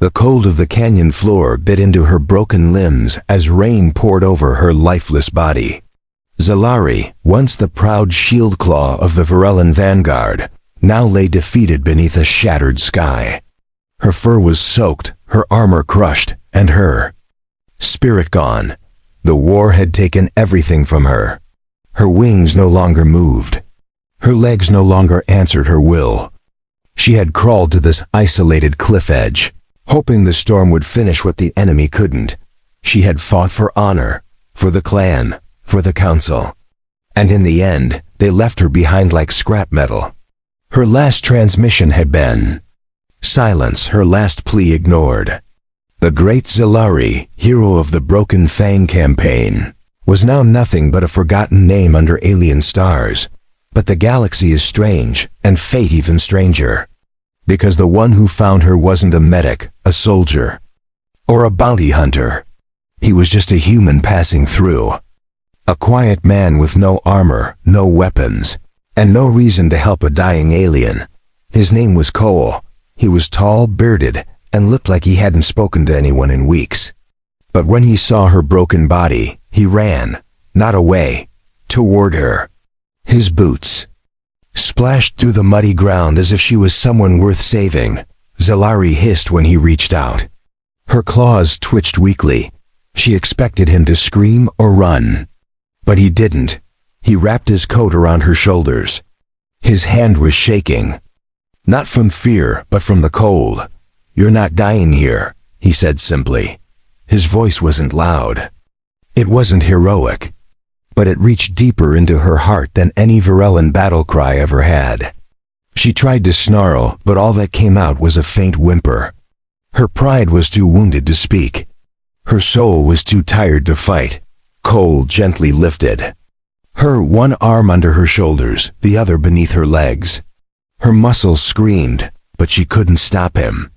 The cold of the canyon floor bit into her broken limbs as rain poured over her lifeless body. Zalari, once the proud shield claw of the Varellan vanguard, now lay defeated beneath a shattered sky. Her fur was soaked, her armor crushed, and her spirit gone. The war had taken everything from her. Her wings no longer moved. Her legs no longer answered her will. She had crawled to this isolated cliff edge, hoping the storm would finish what the enemy couldn't. She had fought for honor, for the clan, for the council. And in the end, they left her behind like scrap metal. Her last transmission had been silence, her last plea ignored. The great Zalari, hero of the Broken Fang campaign, was now nothing but a forgotten name under alien stars. But the galaxy is strange, and fate even stranger. Because the one who found her wasn't a medic, a soldier, or a bounty hunter. He was just a human passing through. A quiet man with no armor, no weapons, and no reason to help a dying alien. His name was Cole. He was tall, bearded, and looked like he hadn't spoken to anyone in weeks. But when he saw her broken body, he ran, not away, toward her. His boots splashed through the muddy ground as if she was someone worth saving. Zalari hissed when he reached out. Her claws twitched weakly. She expected him to scream or run. But he didn't. He wrapped his coat around her shoulders. His hand was shaking. Not from fear, but from the cold. "You're not dying here," he said simply. His voice wasn't loud. It wasn't heroic. But it reached deeper into her heart than any Varellan battle cry ever had. She tried to snarl, but all that came out was a faint whimper. Her pride was too wounded to speak. Her soul was too tired to fight. Cole gently lifted her, one arm under her shoulders, the other beneath her legs. Her muscles screamed, but she couldn't stop him.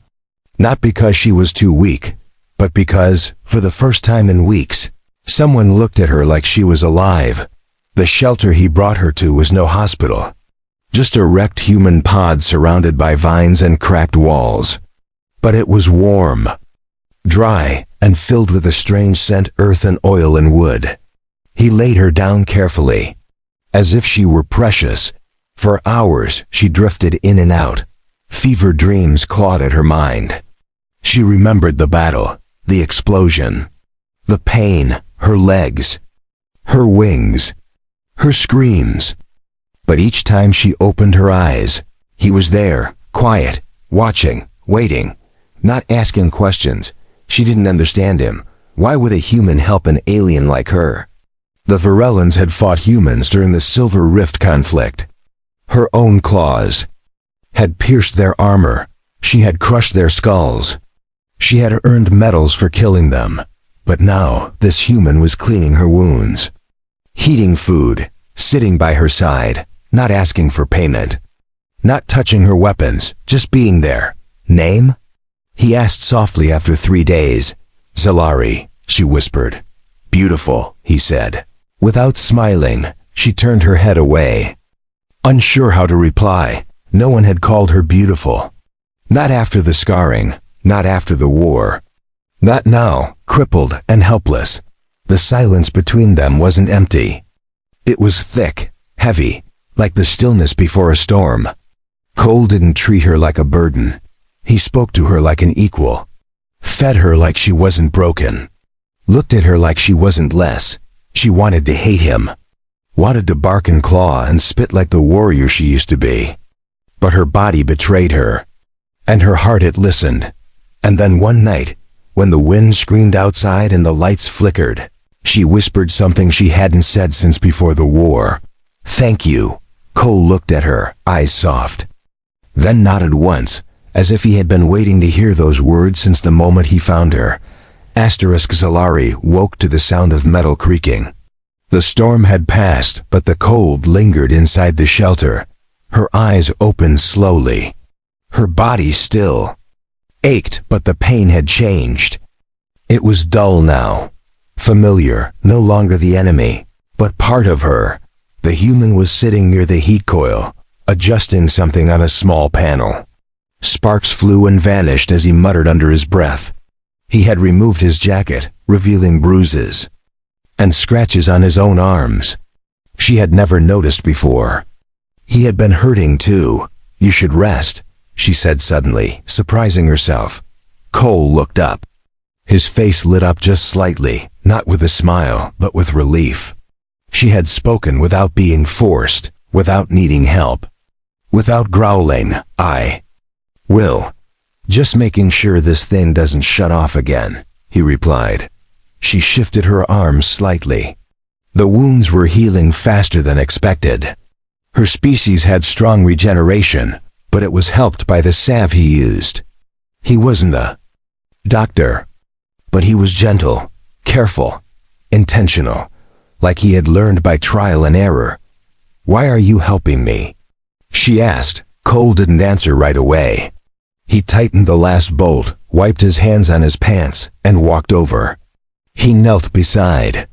Not because she was too weak, but because, for the first time in weeks, someone looked at her like she was alive. The shelter he brought her to was no hospital. Just a wrecked human pod surrounded by vines and cracked walls. But it was warm, dry, and filled with a strange scent, earth and oil and wood. He laid her down carefully, as if she were precious. For hours she drifted in and out. Fever dreams clawed at her mind. She remembered the battle, the explosion, the pain, her legs, her wings, her screams. But each time she opened her eyes, he was there, quiet, watching, waiting, not asking questions. She didn't understand him. Why would a human help an alien like her? The Varellans had fought humans during the Silver Rift conflict. Her own claws had pierced their armor. She had crushed their skulls. She had earned medals for killing them. But now, this human was cleaning her wounds, heating food, sitting by her side, not asking for payment, not touching her weapons, just being there. "Name?" he asked softly after 3 days. "Zalari," she whispered. "Beautiful," he said. Without smiling, she turned her head away. Unsure how to reply. No one had called her beautiful. Not after the scarring, not after the war. Not now, crippled and helpless. The silence between them wasn't empty. It was thick, heavy, like the stillness before a storm. Cole didn't treat her like a burden. He spoke to her like an equal. Fed her like she wasn't broken. Looked at her like she wasn't less. She wanted to hate him. Wanted to bark and claw and spit like the warrior she used to be. But her body betrayed her. And her heart had listened. And then one night, when the wind screamed outside and the lights flickered, she whispered something she hadn't said since before the war. "Thank you." Cole looked at her, eyes soft. Then nodded once, as if he had been waiting to hear those words since the moment he found her. Zalari woke to the sound of metal creaking. The storm had passed, but the cold lingered inside the shelter. Her eyes opened slowly. Her body still ached, but the pain had changed. It was dull now. Familiar, no longer the enemy, but part of her. The human was sitting near the heat coil, adjusting something on a small panel. Sparks flew and vanished as he muttered under his breath. He had removed his jacket, revealing bruises and scratches on his own arms. She had never noticed before. He had been hurting too. "You should rest," she said suddenly, surprising herself. Cole looked up. His face lit up just slightly, not with a smile, but with relief. She had spoken without being forced, without needing help, without growling, "I will. Just making sure this thing doesn't shut off again," he replied. She shifted her arms slightly. The wounds were healing faster than expected. Her species had strong regeneration, but it was helped by the salve he used. He wasn't a doctor, but he was gentle, careful, intentional, like he had learned by trial and error. "Why are you helping me?" she asked. Cole didn't answer right away. He tightened the last bolt, wiped his hands on his pants, and walked over. He knelt beside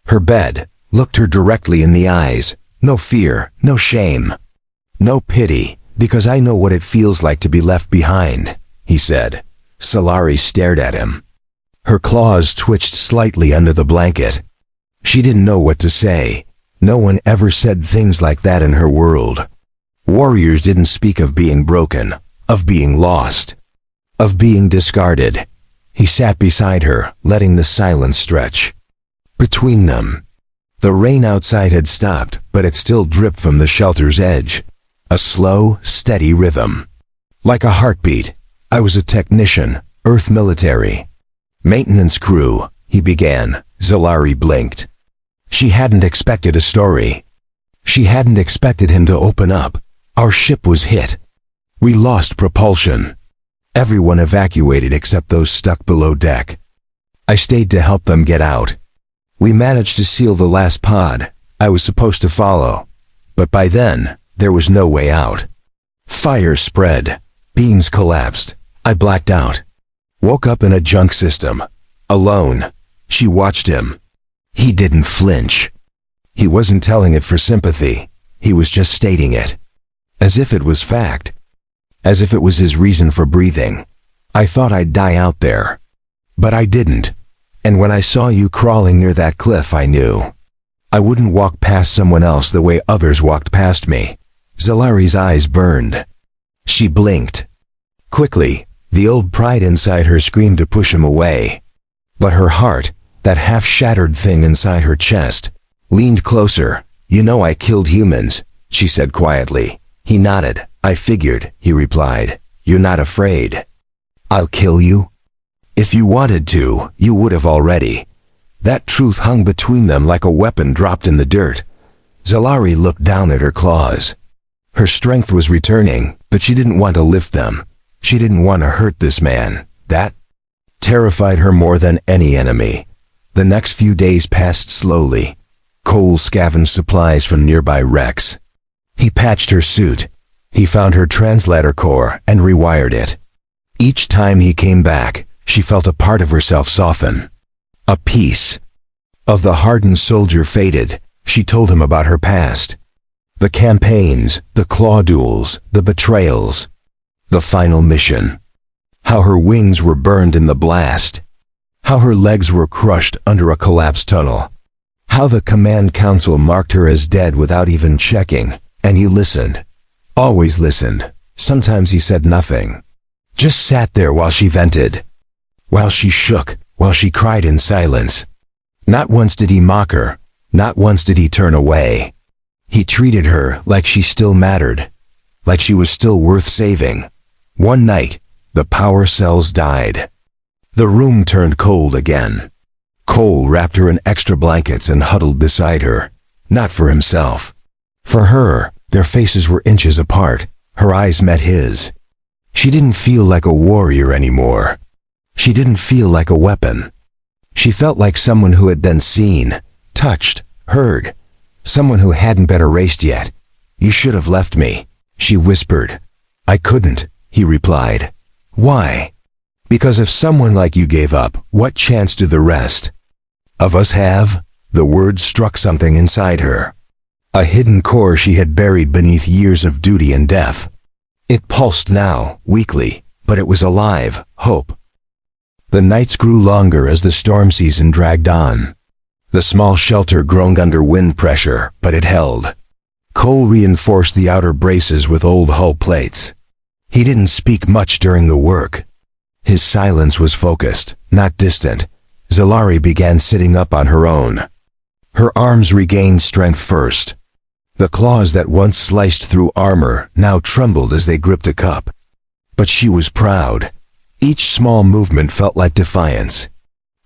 her bed, looked her directly in the eyes. "No fear, no shame, no pity, because I know what it feels like to be left behind," he said. Solari stared at him. Her claws twitched slightly under the blanket. She didn't know what to say. No one ever said things like that in her world. Warriors didn't speak of being broken, of being lost, of being discarded. He sat beside her, letting the silence stretch between them. The rain outside had stopped, but it still dripped from the shelter's edge. A slow, steady rhythm. Like a heartbeat. "I was a technician, Earth military. Maintenance crew," he began. Solari blinked. She hadn't expected a story. She hadn't expected him to open up. "Our ship was hit. We lost propulsion. Everyone evacuated except those stuck below deck. I stayed to help them get out. We managed to seal the last pod. I was supposed to follow. But by then, there was no way out. Fire spread. Beams collapsed. I blacked out. Woke up in a junk system. Alone." She watched him. He didn't flinch. He wasn't telling it for sympathy. He was just stating it. As if it was fact. As if it was his reason for breathing. "I thought I'd die out there. But I didn't. And when I saw you crawling near that cliff, I knew. I wouldn't walk past someone else the way others walked past me." Solari's eyes burned. She blinked. Quickly, the old pride inside her screamed to push him away. But her heart, that half-shattered thing inside her chest, leaned closer. "You know I killed humans," she said quietly. He nodded. "I figured," he replied. "You're not afraid." "I'll kill you?" "If you wanted to, you would have already." That truth hung between them like a weapon dropped in the dirt. Solari looked down at her claws. Her strength was returning, but she didn't want to lift them. She didn't want to hurt this man. That terrified her more than any enemy. The next few days passed slowly. Cole scavenged supplies from nearby wrecks. He patched her suit. He found her translator core and rewired it. Each time he came back, she felt a part of herself soften. A piece of the hardened soldier faded. She told him about her past. The campaigns, the claw duels, the betrayals. The final mission. How her wings were burned in the blast. How her legs were crushed under a collapsed tunnel. How the command council marked her as dead without even checking. And he listened. Always listened. Sometimes he said nothing. Just sat there while she vented. While she shook. While she cried in silence. Not once did he mock her. Not once did he turn away. He treated her like she still mattered. Like she was still worth saving. One night, the power cells died. The room turned cold again. Cole wrapped her in extra blankets and huddled beside her. Not for himself. For her, their faces were inches apart. Her eyes met his. She didn't feel like a warrior anymore. She didn't feel like a weapon. She felt like someone who had been seen, touched, heard. Someone who hadn't been erased yet. "You should have left me," she whispered. "I couldn't," he replied. "Why?" "Because if someone like you gave up, what chance do the rest of us have?" The words struck something inside her. A hidden core she had buried beneath years of duty and death. It pulsed now, weakly, but it was alive, hope. The nights grew longer as the storm season dragged on. The small shelter groaned under wind pressure, but it held. Cole reinforced the outer braces with old hull plates. He didn't speak much during the work. His silence was focused, not distant. Zalari began sitting up on her own. Her arms regained strength first. The claws that once sliced through armor now trembled as they gripped a cup. But she was proud. Each small movement felt like defiance.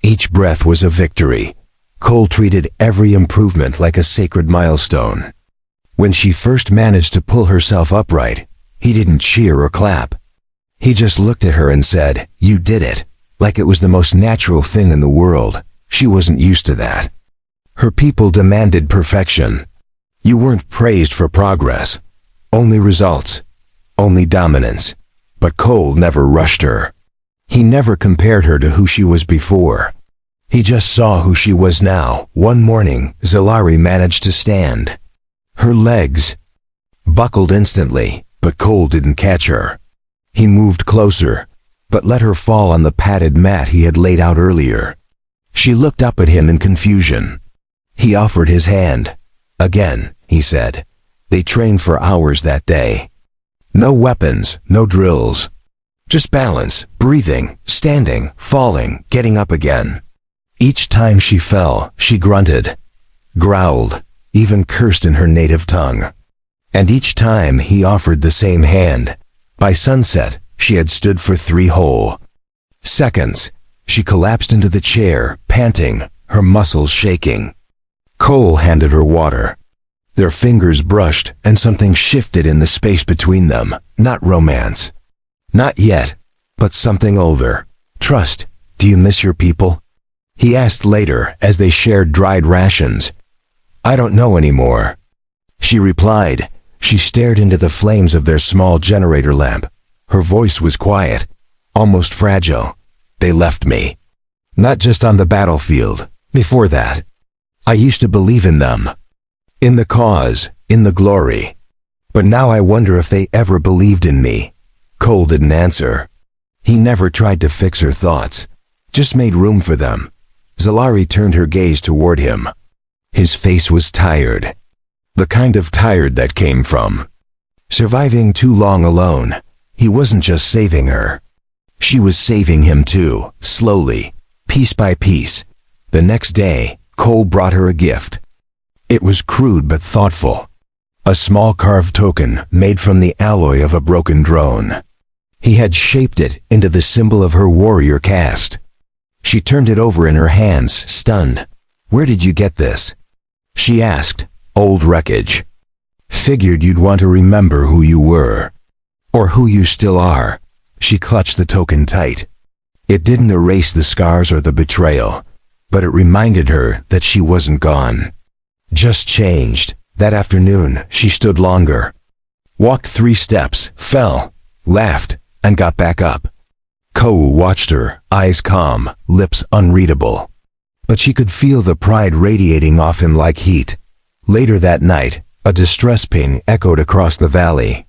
Each breath was a victory. Cole treated every improvement like a sacred milestone. When she first managed to pull herself upright, he didn't cheer or clap. He just looked at her and said, "You did it," like it was the most natural thing in the world. She wasn't used to that. Her people demanded perfection. You weren't praised for progress. Only results. Only dominance. But Cole never rushed her. He never compared her to who she was before. He just saw who she was now. One morning, Zalari managed to stand. Her legs buckled instantly, but Cole didn't catch her. He moved closer, but let her fall on the padded mat he had laid out earlier. She looked up at him in confusion. He offered his hand. "Again," he said. They trained for hours that day. No weapons, no drills. Just balance, breathing, standing, falling, getting up again. Each time she fell, she grunted, growled, even cursed in her native tongue. And each time he offered the same hand. By sunset, she had stood for 3 whole seconds. She collapsed into the chair, panting, her muscles shaking. Cole handed her water. Their fingers brushed, and something shifted in the space between them. Not romance. Not yet, but something older. Trust. "Do you miss your people?" he asked later as they shared dried rations. "I don't know anymore," she replied. She stared into the flames of their small generator lamp. Her voice was quiet, almost fragile. "They left me. Not just on the battlefield. Before that. I used to believe in them. In the cause, in the glory. But now I wonder if they ever believed in me." Cole didn't answer. He never tried to fix her thoughts. Just made room for them. Zalari turned her gaze toward him. His face was tired. The kind of tired that came from surviving too long alone. He wasn't just saving her. She was saving him too, slowly, piece by piece. The next day, Cole brought her a gift. It was crude but thoughtful. A small carved token made from the alloy of a broken drone. He had shaped it into the symbol of her warrior caste. She turned it over in her hands, stunned. "Where did you get this?" she asked. "Old wreckage. Figured you'd want to remember who you were. Or who you still are." She clutched the token tight. It didn't erase the scars or the betrayal, but it reminded her that she wasn't gone. Just changed. That afternoon, she stood longer. Walked 3 steps, fell, laughed, and got back up. Cole watched her, eyes calm, lips unreadable. But she could feel the pride radiating off him like heat. Later that night, a distress ping echoed across the valley.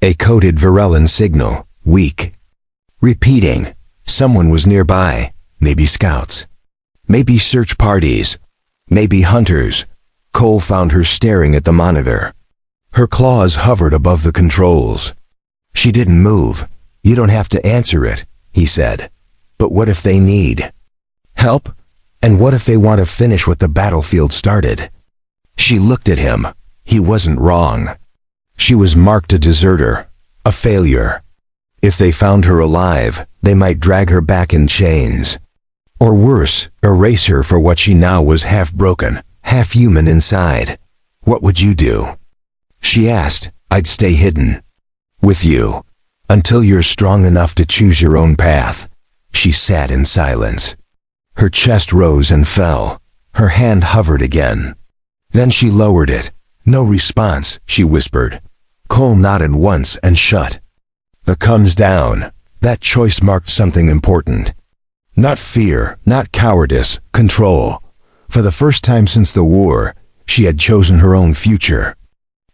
A coded Varellan signal, weak. Repeating. Someone was nearby. Maybe scouts. Maybe search parties. Maybe hunters. Cole found her staring at the monitor. Her claws hovered above the controls. She didn't move. "You don't have to answer it," he said. "But what if they need help? And what if they want to finish what the battlefield started?" She looked at him. He wasn't wrong. She was marked a deserter, a failure. If they found her alive, they might drag her back in chains. Or worse, erase her for what she now was, half broken, half human inside. "What would you do?" she asked. "I'd stay hidden. With you. Until you're strong enough to choose your own path." She sat in silence. Her chest rose and fell. Her hand hovered again. Then she lowered it. "No response," she whispered. Cole nodded once and shut. The thumbs down. That choice marked something important. Not fear, not cowardice, control. For the first time since the war, she had chosen her own future.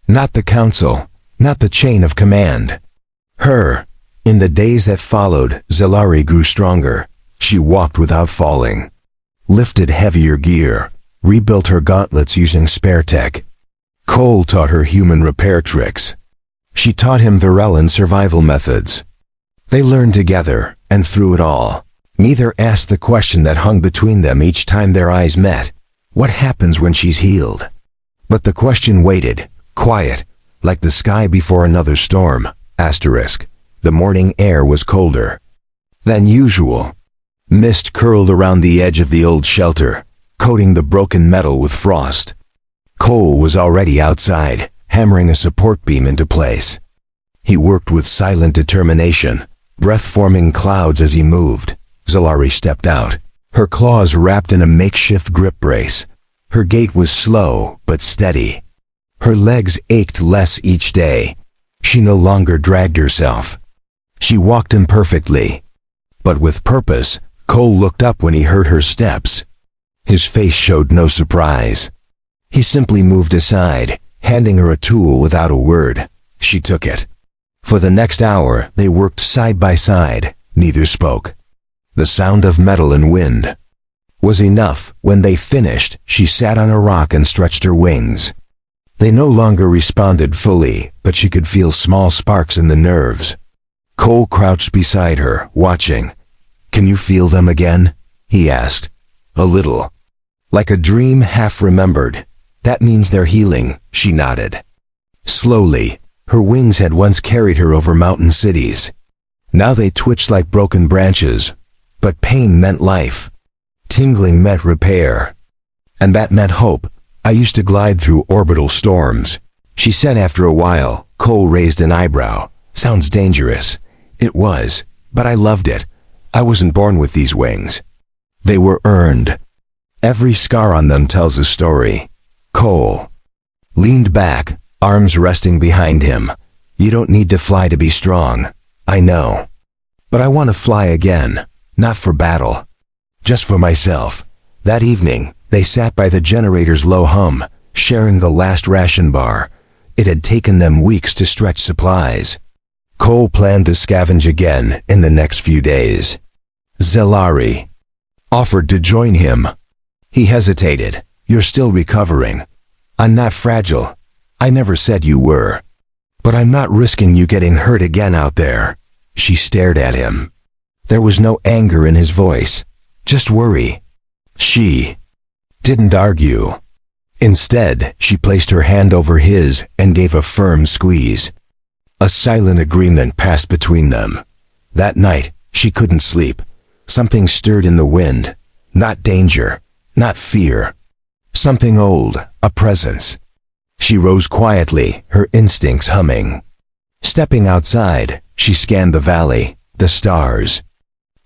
Not the council, not the chain of command. In the days that followed, Zalari grew stronger. She walked without falling, lifted heavier gear, rebuilt her gauntlets using spare tech. Cole taught her human repair tricks. She taught him Varellan survival methods. They learned together, and through it all, neither asked the question that hung between them each time their eyes met. What happens when she's healed? But the question waited, quiet, like the sky before another storm. The morning air was colder than usual. Mist curled around the edge of the old shelter, coating the broken metal with frost. Cole was already outside, hammering a support beam into place. He worked with silent determination, breath-forming clouds as he moved. Zalari stepped out, her claws wrapped in a makeshift grip brace. Her gait was slow but steady. Her legs ached less each day. She no longer dragged herself. She walked imperfectly, but with purpose. Cole looked up when he heard her steps. His face showed no surprise. He simply moved aside, handing her a tool without a word. She took it. For the next hour, they worked side by side. Neither spoke. The sound of metal and wind was enough. When they finished, she sat on a rock and stretched her wings. They no longer responded fully, but she could feel small sparks in the nerves. Cole crouched beside her, watching. "Can you feel them again?" he asked. "A little. Like a dream half remembered." "That means they're healing," she nodded. Slowly, her wings had once carried her over mountain cities. Now they twitched like broken branches. But pain meant life. Tingling meant repair. And that meant hope. "I used to glide through orbital storms," she said after a while. Cole raised an eyebrow. "Sounds dangerous." "It was, but I loved it. I wasn't born with these wings. They were earned. Every scar on them tells a story." Cole leaned back, arms resting behind him. "You don't need to fly to be strong. I know. But I want to fly again, not for battle. Just for myself." That evening, they sat by the generator's low hum, sharing the last ration bar. It had taken them weeks to stretch supplies. Cole planned to scavenge again in the next few days. Zalari offered to join him. He hesitated. "You're still recovering." "I'm not fragile. I never said you were. But I'm not risking you getting hurt again out there." She stared at him. There was no anger in his voice, just worry. She didn't argue. Instead, she placed her hand over his and gave a firm squeeze. A silent agreement passed between them. That night, she couldn't sleep. Something stirred in the wind. Not danger, not fear. Something old, a presence. She rose quietly, her instincts humming. Stepping outside, she scanned the valley, the stars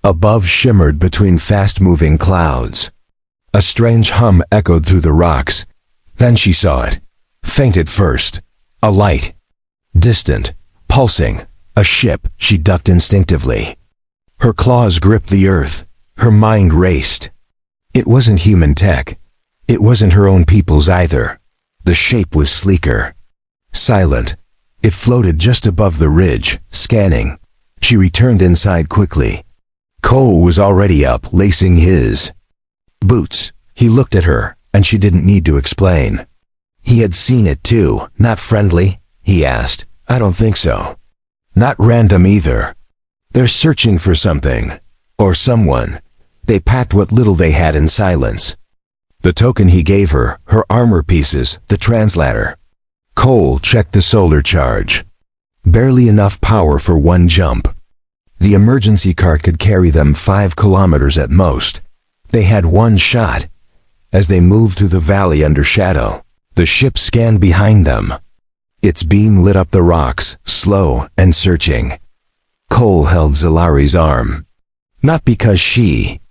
above shimmered between fast-moving clouds. A strange hum echoed through the rocks. Then she saw it. Faint at first. A light. Distant, pulsing. A ship. She ducked instinctively. Her claws gripped the earth. Her mind raced. It wasn't human tech. It wasn't her own people's either. The shape was sleeker. Silent. It floated just above the ridge, scanning. She returned inside quickly. Cole was already up, lacing his boots. He looked at her, and she didn't need to explain. He had seen it too. "Not friendly?" he asked. "I don't think so." "Not random either. They're searching for something. Or someone." They packed what little they had in silence. The token he gave her, her armor pieces, the translator. Cole checked the solar charge. Barely enough power for one jump. The emergency cart could carry them 5 kilometers at most. They had one shot. As they moved through the valley under shadow, the ship scanned behind them. Its beam lit up the rocks, slow and searching. Cole held Zalari's arm. Not because she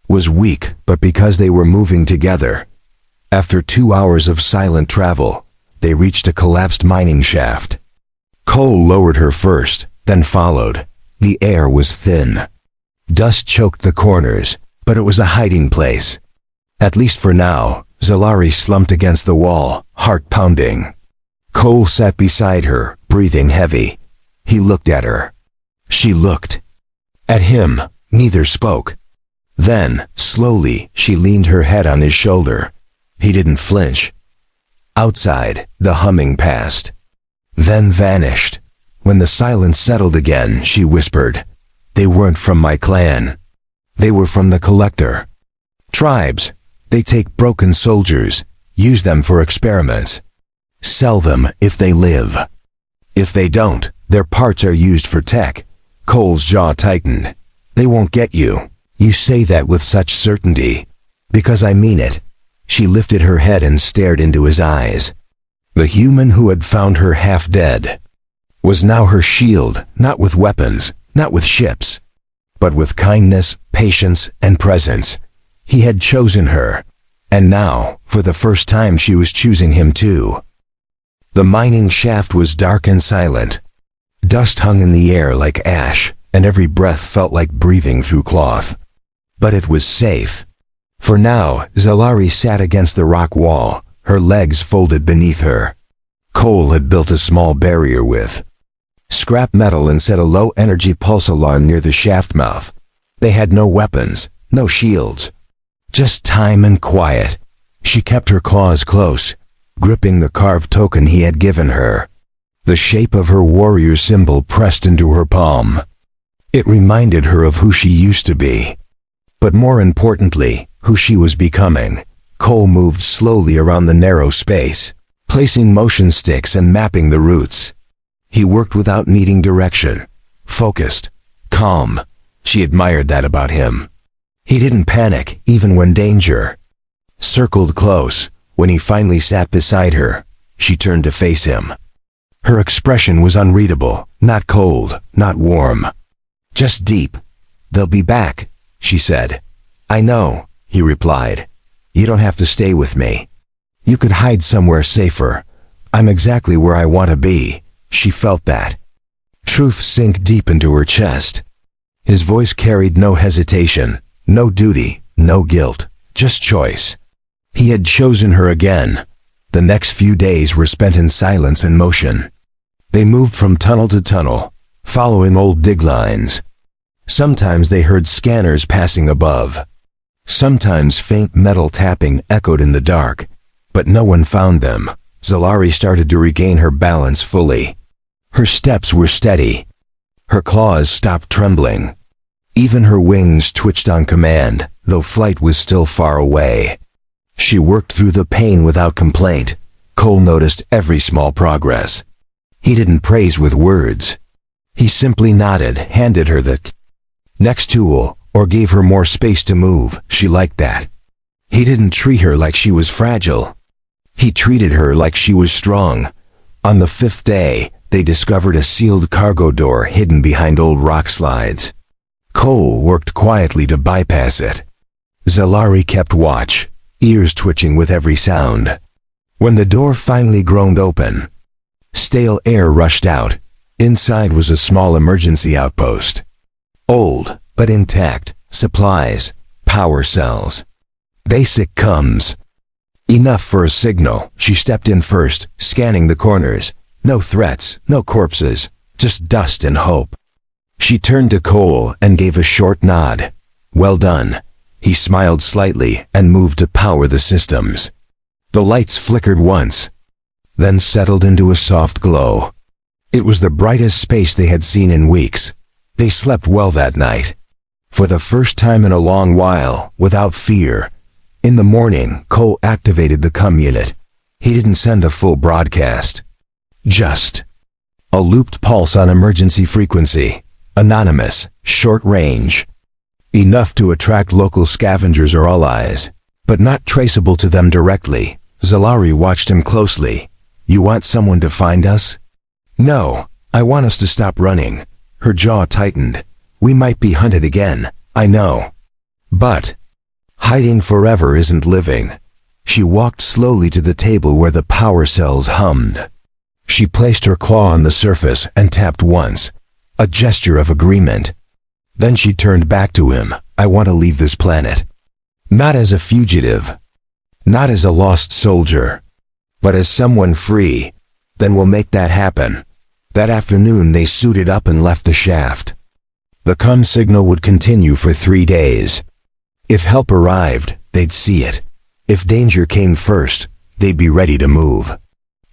was weak, but because they were moving together. After 2 hours of silent travel, they reached a collapsed mining shaft. Cole lowered her first, then followed. The air was thin. Dust choked the corners, but it was a hiding place. At least for now. Zalari slumped against the wall, heart pounding. Cole sat beside her, breathing heavy. He looked at her. She looked at him. Neither spoke. Then, slowly, she leaned her head on his shoulder. He didn't flinch. Outside, the humming passed, then vanished. When the silence settled again, she whispered, "They weren't from my clan. They were from the Collector. Tribes, they take broken soldiers, use them for experiments. Sell them if they live. If they don't, their parts are used for tech." Cole's jaw tightened. "They won't get you. You say that with such certainty." "Because I mean it." She lifted her head and stared into his eyes. The human who had found her half dead was now her shield, not with weapons, not with ships, but with kindness, patience, and presence. He had chosen her, and now, for the first time, she was choosing him too. The mining shaft was dark and silent. Dust hung in the air like ash, and every breath felt like breathing through cloth. But it was safe. For now, Zalari sat against the rock wall, her legs folded beneath her. Cole had built a small barrier with scrap metal and set a low-energy pulse alarm near the shaft mouth. They had no weapons, no shields. Just time and quiet. She kept her claws close, gripping the carved token he had given her. The shape of her warrior symbol pressed into her palm. It reminded her of who she used to be. But more importantly, who she was becoming. Cole moved slowly around the narrow space, placing motion sticks and mapping the routes. He worked without needing direction. Focused. Calm. She admired that about him. He didn't panic, even when danger circled close. When he finally sat beside her, she turned to face him. Her expression was unreadable, not cold, not warm. Just deep. "They'll be back," she said. "I know," he replied. "You don't have to stay with me. You could hide somewhere safer. I'm exactly where I want to be." She felt that truth sink deep into her chest. His voice carried no hesitation, no duty, no guilt, just choice. He had chosen her again. The next few days were spent in silence and motion. They moved from tunnel to tunnel, following old dig lines. Sometimes they heard scanners passing above. Sometimes faint metal tapping echoed in the dark, but no one found them. Zalari started to regain her balance fully. Her steps were steady. Her claws stopped trembling. Even her wings twitched on command, though flight was still far away. She worked through the pain without complaint. Cole noticed every small progress. He didn't praise with words. He simply nodded, handed her the next tool, or gave her more space to move. She liked that. He didn't treat her like she was fragile. He treated her like she was strong. On the 5th day, they discovered a sealed cargo door hidden behind old rock slides. Cole worked quietly to bypass it. Zalari kept watch, ears twitching with every sound. When the door finally groaned open, stale air rushed out. Inside was a small emergency outpost. Old, but intact. Supplies, power cells. Basic comes. Enough for a signal. She stepped in first, scanning the corners. No threats, no corpses, just dust and hope. She turned to Cole and gave a short nod. "Well done." He smiled slightly and moved to power the systems. The lights flickered once, then settled into a soft glow. It was the brightest space they had seen in weeks. They slept well that night. For the first time in a long while, without fear. In the morning, Cole activated the comm unit. He didn't send a full broadcast. Just a looped pulse on emergency frequency. Anonymous, short range. Enough to attract local scavengers or allies, but not traceable to them directly. Zalari watched him closely. "You want someone to find us?" "No, I want us to stop running." Her jaw tightened. "We might be hunted again, I know. But hiding forever isn't living." She walked slowly to the table where the power cells hummed. She placed her claw on the surface and tapped once, a gesture of agreement. Then she turned back to him. "I want to leave this planet. Not as a fugitive, not as a lost soldier, but as someone free." "Then we'll make that happen." That afternoon they suited up and left the shaft. The comm signal would continue for 3 days. If help arrived, they'd see it. If danger came first, they'd be ready to move.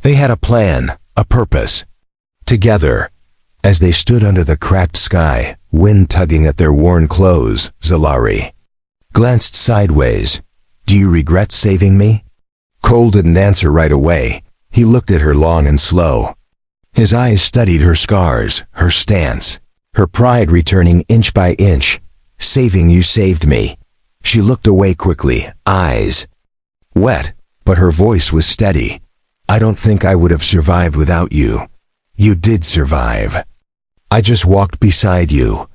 They had a plan, a purpose. Together, as they stood under the cracked sky, wind tugging at their worn clothes, Zalari glanced sideways. "Do you regret saving me?" Cole didn't answer right away. He looked at her long and slow. His eyes studied her scars, her stance, her pride returning inch by inch. "Saving you saved me." She looked away quickly, eyes wet, but her voice was steady. "I don't think I would have survived without you. You did survive. I just walked beside you."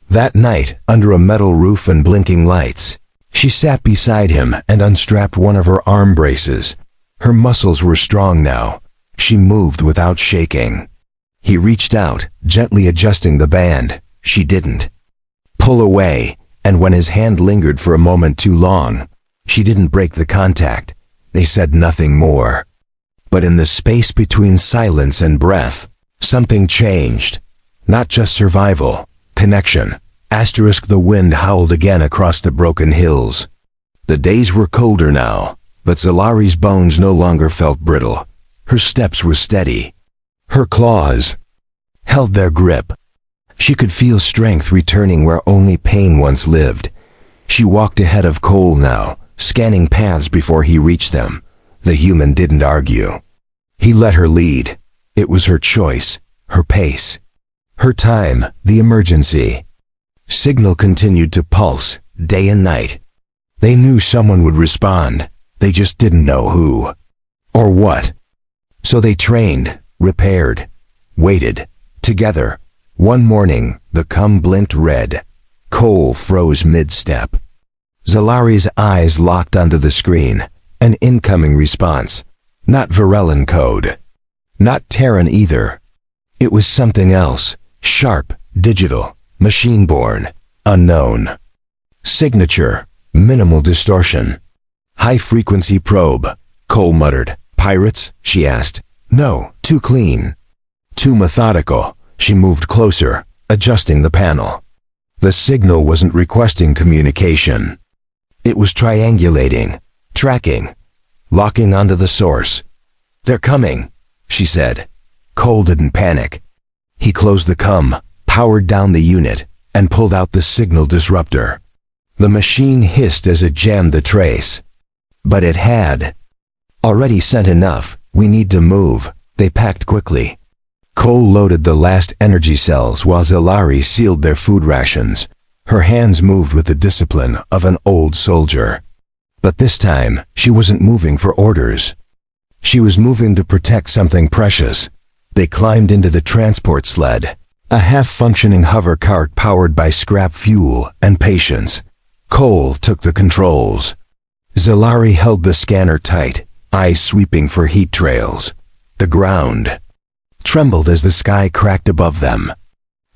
That night, under a metal roof and blinking lights, she sat beside him and unstrapped one of her arm braces. Her muscles were strong now. She moved without shaking. He reached out, gently adjusting the band. She didn't pull away, and when his hand lingered for a moment too long, she didn't break the contact. They said nothing more. But in the space between silence and breath, something changed. Not just survival, connection. The wind howled again across the broken hills. The days were colder now, but Zalari's bones no longer felt brittle. Her steps were steady. Her claws held their grip. She could feel strength returning where only pain once lived. She walked ahead of Cole now, scanning paths before he reached them. The human didn't argue. He let her lead. It was her choice, her pace, her time, the emergency. Signal continued to pulse, day and night. They knew someone would respond. They just didn't know who or what. So they trained, repaired, waited, together. One morning, the comm blinked red. Cole froze mid-step. Zalari's eyes locked onto the screen. An incoming response. Not Varellan code. Not Terran either. It was something else. Sharp, digital, machine-born, unknown. Signature, minimal distortion. High-frequency probe, Cole muttered. "Pirates?" she asked. "No, too clean. Too methodical." She moved closer, adjusting the panel. The signal wasn't requesting communication. It was triangulating, tracking, locking onto the source. "They're coming," she said. Cole didn't panic. He closed the comm, powered down the unit, and pulled out the signal disruptor. The machine hissed as it jammed the trace. But it had already sent enough. "We need to move," they packed quickly. Cole loaded the last energy cells while Zalari sealed their food rations. Her hands moved with the discipline of an old soldier. But this time, she wasn't moving for orders. She was moving to protect something precious. They climbed into the transport sled, a half-functioning hover cart powered by scrap fuel and patience. Cole took the controls. Zalari held the scanner tight, eyes sweeping for heat trails. The ground trembled as the sky cracked above them.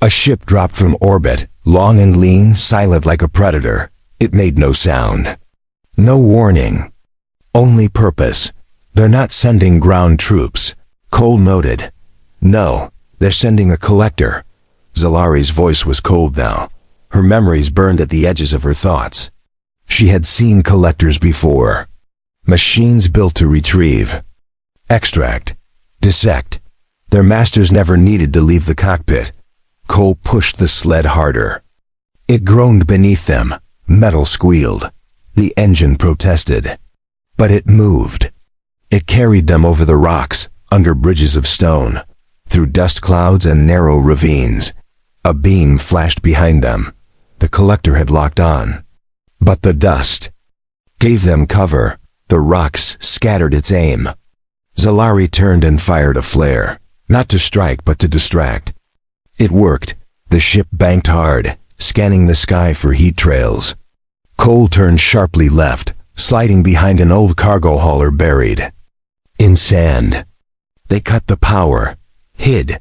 A ship dropped from orbit, long and lean, silent like a predator. It made no sound. No warning. Only purpose. "They're not sending ground troops," Cole noted. "No, they're sending a collector." Zalari's voice was cold now. Her memories burned at the edges of her thoughts. She had seen collectors before. Machines built to retrieve, extract, dissect. Their masters never needed to leave the cockpit. Cole pushed the sled harder. It groaned beneath them. Metal squealed. The engine protested. But it moved. It carried them over the rocks, under bridges of stone, through dust clouds and narrow ravines. A beam flashed behind them. The collector had locked on. But the dust gave them cover. The rocks scattered its aim. Zalari turned and fired a flare, not to strike but to distract. It worked. The ship banked hard, scanning the sky for heat trails. Cole turned sharply left, sliding behind an old cargo hauler buried in sand. They cut the power, hid.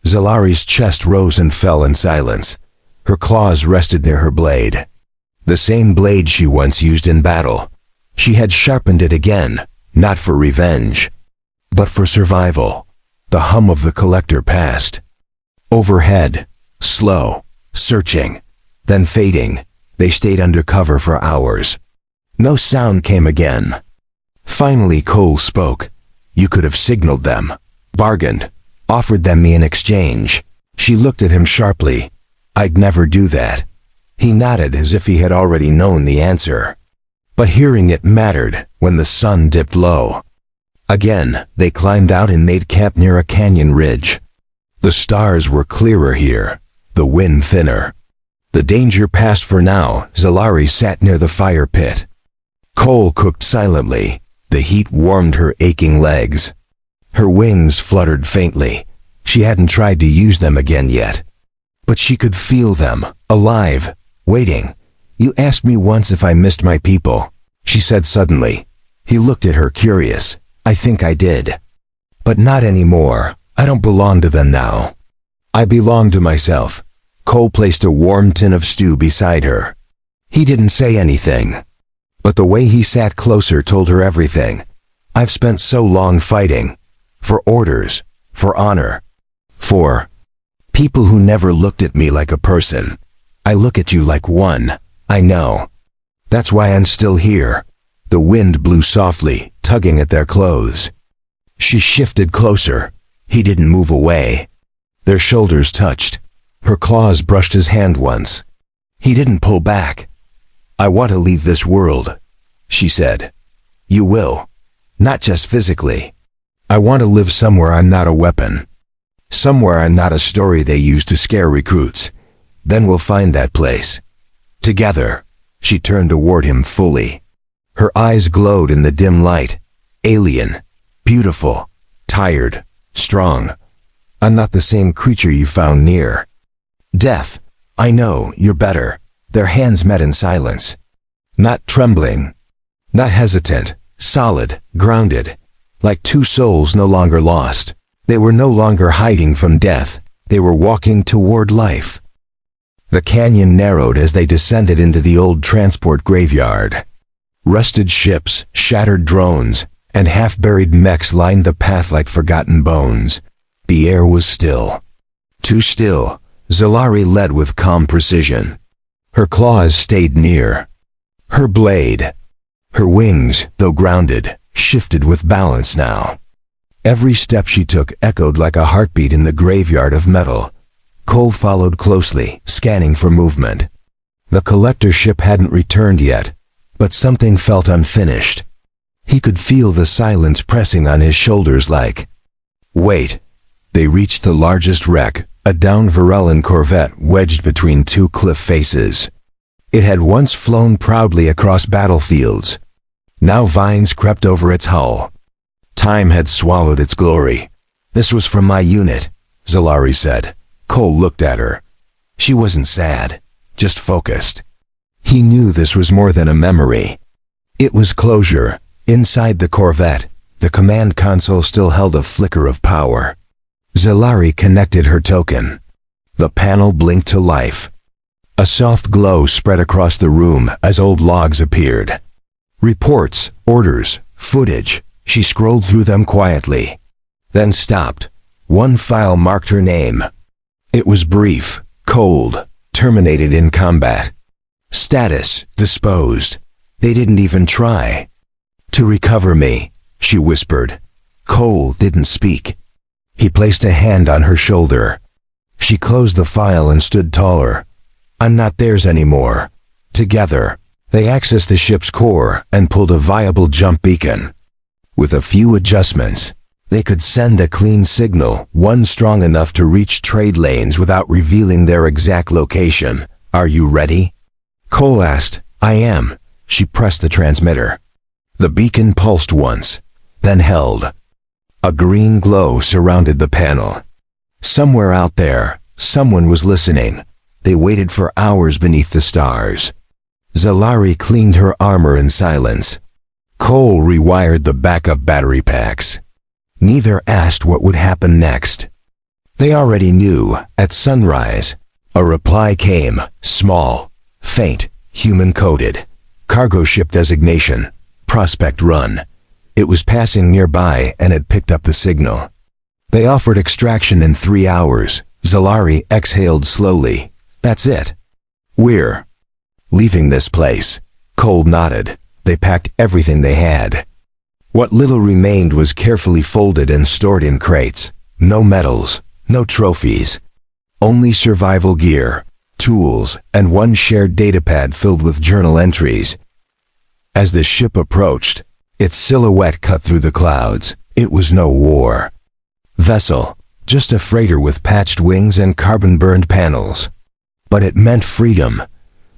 Zalari's chest rose and fell in silence. Her claws rested near her blade. The same blade she once used in battle. She had sharpened it again, not for revenge, but for survival. The hum of the collector passed. Overhead, slow, searching, then fading, they stayed under cover for hours. No sound came again. Finally Cole spoke. You could have signaled them, bargained, offered them me in exchange. She looked at him sharply. I'd never do that. He nodded as if he had already known the answer. But hearing it mattered when the sun dipped low. Again, they climbed out and made camp near a canyon ridge. The stars were clearer here, the wind thinner. The danger passed for now. Zalari sat near the fire pit. Cole cooked silently. The heat warmed her aching legs. Her wings fluttered faintly. She hadn't tried to use them again yet. But she could feel them, alive, waiting. You asked me once if I missed my people, she said suddenly. He looked at her curious. I think I did. But not anymore. I don't belong to them now. I belong to myself. Cole placed a warm tin of stew beside her. He didn't say anything. But the way he sat closer told her everything. I've spent so long fighting. For orders. For honor. For people who never looked at me like a person. I look at you like one. I know. That's why I'm still here. The wind blew softly, tugging at their clothes. She shifted closer. He didn't move away. Their shoulders touched. Her claws brushed his hand once. He didn't pull back. I want to leave this world, she said. You will. Not just physically. I want to live somewhere I'm not a weapon. Somewhere I'm not a story they use to scare recruits. Then we'll find that place. Together. She turned toward him fully. Her eyes glowed in the dim light. Alien. Beautiful. Tired. Strong. I'm not the same creature you found near. Death. I know, you're better. Their hands met in silence. Not trembling. Not hesitant. Solid. Grounded. Like two souls no longer lost. They were no longer hiding from death. They were walking toward life. The canyon narrowed as they descended into the old transport graveyard. Rusted ships, shattered drones, and half-buried mechs lined the path like forgotten bones. The air was still. Too still. Zalari led with calm precision. Her claws stayed near. Her blade. Her wings, though grounded, shifted with balance now. Every step she took echoed like a heartbeat in the graveyard of metal. Cole followed closely, scanning for movement. The collector ship hadn't returned yet, but something felt unfinished. He could feel the silence pressing on his shoulders like, wait. They reached the largest wreck, a downed Varellan corvette wedged between two cliff faces. It had once flown proudly across battlefields. Now vines crept over its hull. Time had swallowed its glory. This was from my unit, Zalari said. Cole looked at her. She wasn't sad, just focused. He knew this was more than a memory. It was closure. Inside the corvette, the command console still held a flicker of power. Zalari connected her token. The panel blinked to life. A soft glow spread across the room as old logs appeared. Reports, orders, footage. She scrolled through them quietly. Then stopped. One file marked her name. It was brief, cold, terminated in combat. Status, disposed. They didn't even try. To recover me, she whispered. Cole didn't speak. He placed a hand on her shoulder. She closed the file and stood taller. I'm not theirs anymore. Together, they accessed the ship's core and pulled a viable jump beacon. With a few adjustments, they could send a clean signal, one strong enough to reach trade lanes without revealing their exact location. Are you ready? Cole asked. I am. She pressed the transmitter. The beacon pulsed once, then held. A green glow surrounded the panel. Somewhere out there, someone was listening. They waited for hours beneath the stars. Zalari cleaned her armor in silence. Cole rewired the backup battery packs. Neither asked what would happen next. They already knew, at sunrise. A reply came, small, faint, human-coded. Cargo ship designation, Prospect Run. It was passing nearby and had picked up the signal. They offered extraction in 3 hours. Zalari exhaled slowly. That's it. We're leaving this place. Cole nodded. They packed everything they had. What little remained was carefully folded and stored in crates. No medals, no trophies. Only survival gear, tools, and one shared datapad filled with journal entries. As the ship approached, its silhouette cut through the clouds. It was no war vessel, just a freighter with patched wings and carbon-burned panels. But it meant freedom.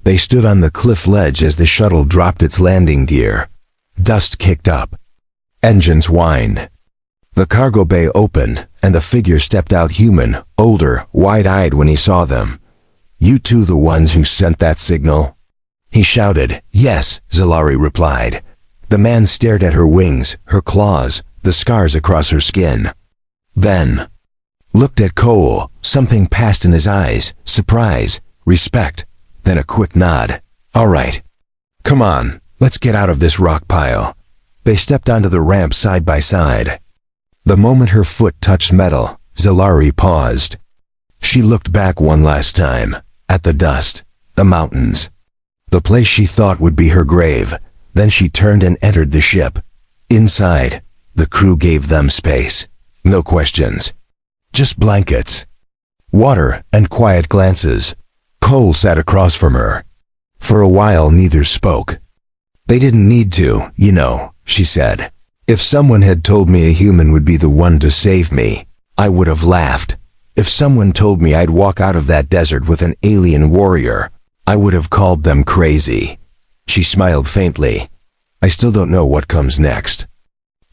They stood on the cliff ledge as the shuttle dropped its landing gear. Dust kicked up. Engines whined. The cargo bay opened, and a figure stepped out, human, older, wide-eyed when he saw them. "You two the ones who sent that signal?" He shouted. "Yes," Zalari replied. The man stared at her wings, her claws, the scars across her skin. Then looked at Cole. Something passed in his eyes. Surprise, respect, then a quick nod. "All right. Come on, let's get out of this rock pile." They stepped onto the ramp side by side. The moment her foot touched metal, Zalari paused. She looked back one last time, at the dust, the mountains, the place she thought would be her grave. Then she turned and entered the ship. Inside, the crew gave them space. No questions. Just blankets, water, and quiet glances. Cole sat across from her. For a while neither spoke. "They didn't need to, you know," she said. "If someone had told me a human would be the one to save me, I would have laughed. If someone told me I'd walk out of that desert with an alien warrior, I would have called them crazy." She smiled faintly. "I still don't know what comes next.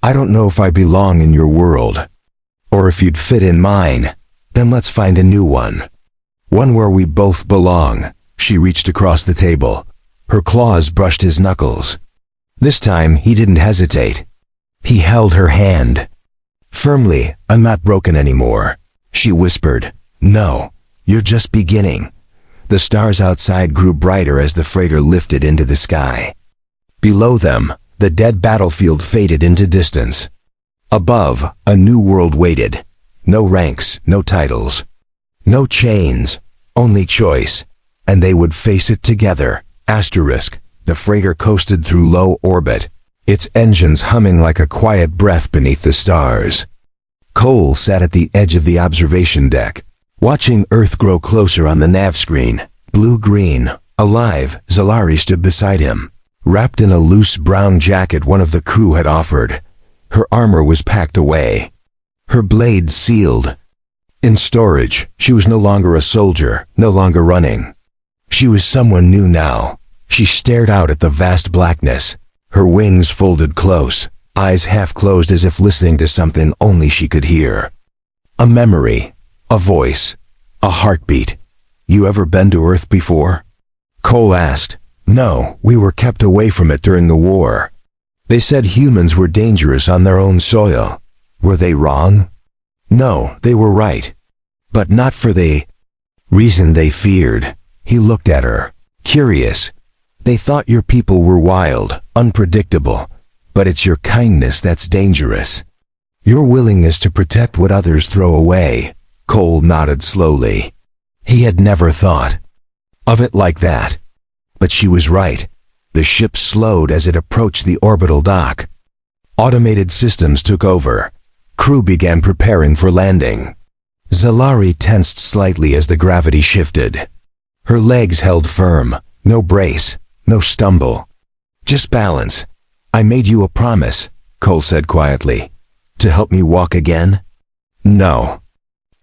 I don't know if I belong in your world, or if you'd fit in mine. Then let's find a new one. One where we both belong." She reached across the table. Her claws brushed his knuckles. This time he didn't hesitate. He held her hand. Firmly. "I'm not broken anymore," she whispered. "No, you're just beginning." The stars outside grew brighter as the freighter lifted into the sky. Below them, the dead battlefield faded into distance. Above, a new world waited. No ranks, no titles, no chains, only choice. And they would face it together. Asterisk. The freighter coasted through low orbit, its engines humming like a quiet breath beneath the stars. Cole sat at the edge of the observation deck, watching Earth grow closer on the nav screen. Blue-green, alive. Zalari stood beside him, wrapped in a loose brown jacket one of the crew had offered. Her armor was packed away, her blade sealed. In storage, she was no longer a soldier, no longer running. She was someone new now. She stared out at the vast blackness, her wings folded close, eyes half closed as if listening to something only she could hear. A memory, a voice, a heartbeat. "You ever been to Earth before?" Cole asked. "No, we were kept away from it during the war. They said humans were dangerous on their own soil. Were they wrong?" "No, they were right. But not for the reason they feared." He looked at her, curious. "They thought your people were wild, unpredictable, but it's your kindness that's dangerous. Your willingness to protect what others throw away." Cole nodded slowly. He had never thought of it like that. But she was right. The ship slowed as it approached the orbital dock. Automated systems took over. Crew began preparing for landing. Zalari tensed slightly as the gravity shifted. Her legs held firm. No brace, no stumble. Just balance. "I made you a promise," Cole said quietly. "To help me walk again?" "No.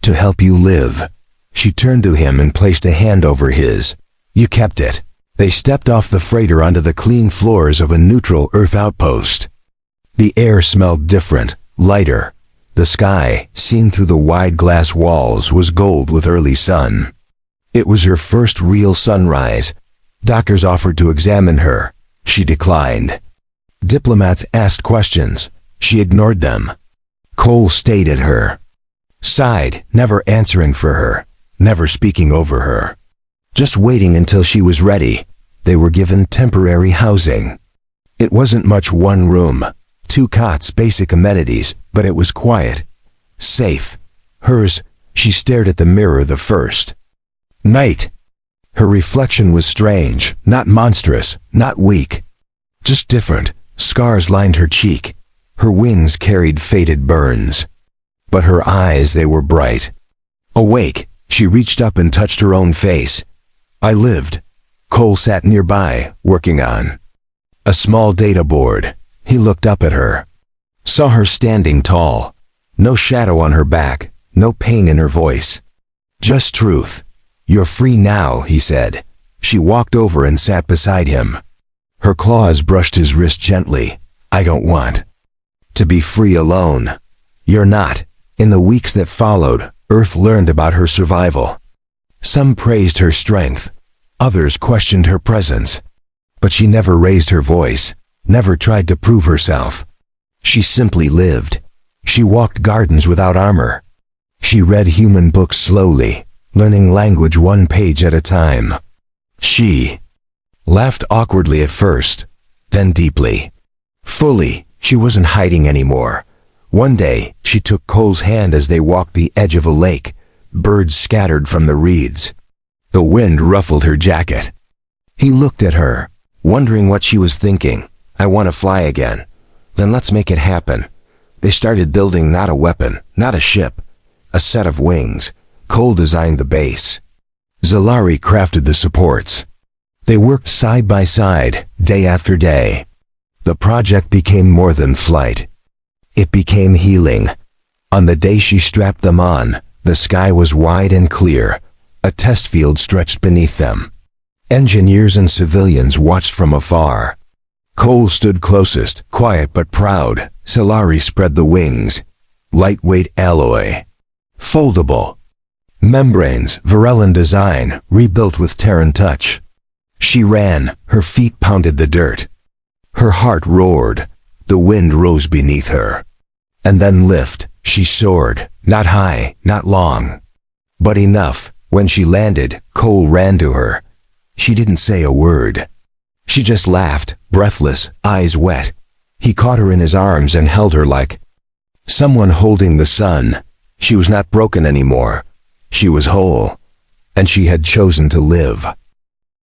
To help you live." She turned to him and placed a hand over his. "You kept it." They stepped off the freighter onto the clean floors of a neutral Earth outpost. The air smelled different, lighter. The sky, seen through the wide glass walls, was gold with early sun. It was her first real sunrise. Doctors offered to examine her. She declined. Diplomats asked questions. She ignored them. Cole stayed at her side, never answering for her, never speaking over her. Just waiting until she was ready. They were given temporary housing. It wasn't much. 1 room, 2 cots, basic amenities, but it was quiet. Safe. Hers. She stared at the mirror the first night. Her reflection was strange, not monstrous, not weak. Just different. Scars lined her cheek. Her wings carried faded burns. But her eyes, they were bright. Awake, she reached up and touched her own face. I lived. Cole sat nearby, working on a small data board. He looked up at her. Saw her standing tall. No shadow on her back, no pain in her voice. Just truth. You're free now, he said. She walked over and sat beside him. Her claws brushed his wrist gently. I don't want to be free alone. You're not. In the weeks that followed, Earth learned about her survival. Some praised her strength. Others questioned her presence. But she never raised her voice, never tried to prove herself. She simply lived. She walked gardens without armor. She read human books slowly, learning language one page at a time. She laughed awkwardly at first, then deeply. Fully, she wasn't hiding anymore. One day, she took Cole's hand as they walked the edge of a lake. Birds scattered from the reeds. The wind ruffled her jacket. He looked at her, wondering what she was thinking. I want to fly again. Then let's make it happen. They started building not a weapon, not a ship, a set of wings. Cole designed the base. Zalari crafted the supports. They worked side by side, day after day. The project became more than flight. It became healing. On the day she strapped them on, the sky was wide and clear. A test field stretched beneath them. Engineers and civilians watched from afar. Cole stood closest, quiet but proud. Zalari spread the wings. Lightweight alloy. Foldable. Membranes, Varellan design, rebuilt with Terran touch. She ran, her feet pounded the dirt. Her heart roared. The wind rose beneath her. And then lift, she soared, not high, not long. But enough. When she landed, Cole ran to her. She didn't say a word. She just laughed, breathless, eyes wet. He caught her in his arms and held her like someone holding the sun. She was not broken anymore. She was whole. And she had chosen to live.